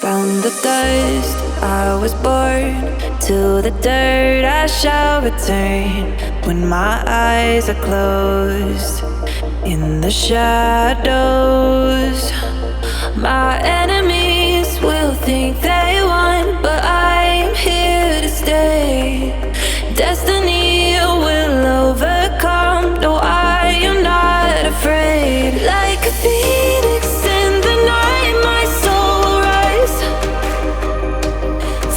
From the dust I was born, to the dirt I shall return. When my eyes are closed, in the shadows, my enemies will think they won, but I'm here to stay. Destiny will overcome, no, I am not afraid. Like a phoenix in the night, my soul will rise.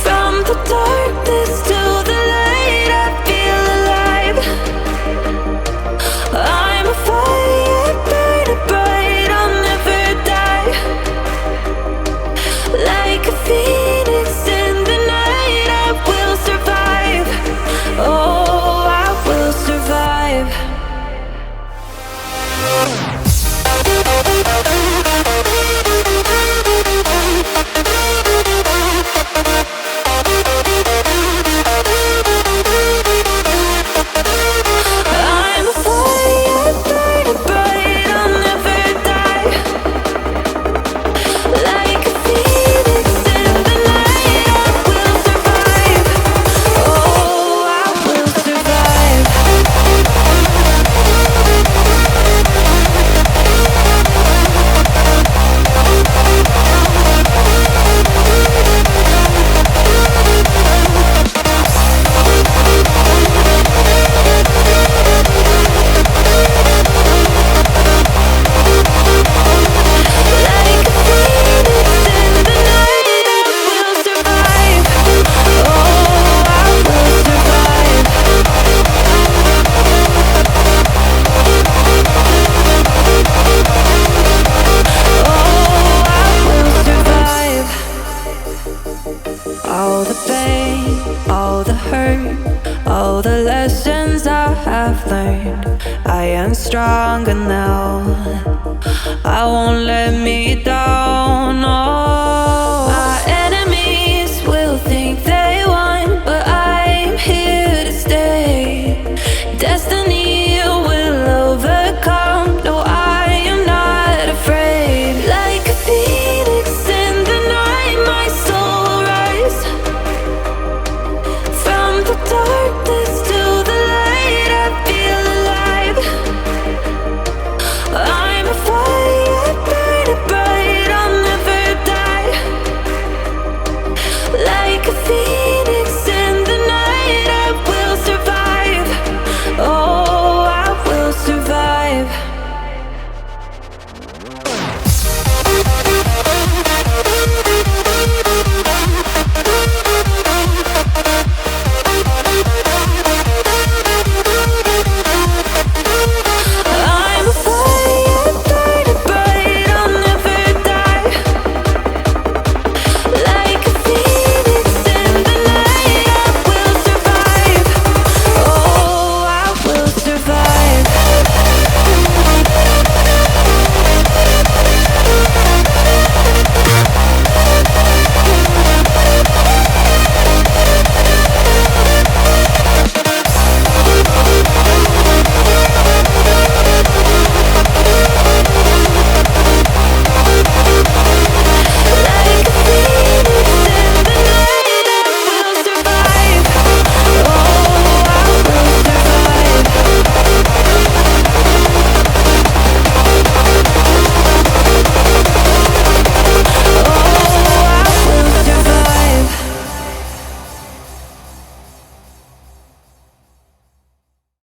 From the darkness to the light, I feel alive. I'm a fire burning bright, I'll never die. Like a phoenix in the night, I will survive. Oh, I will survive. I'm a fire burning bright, I'll never die. Like a phoenix in the night, I will survive. Oh, I will survive. Like a phoenix in the night, I will survive. Oh, I will survive. Oh, I will survive. All the pain, all the hurt, all the lessons I have learned, I am stronger now. I won't let me down. Oh, my enemies will think they won, but I'm here to stay. Destiny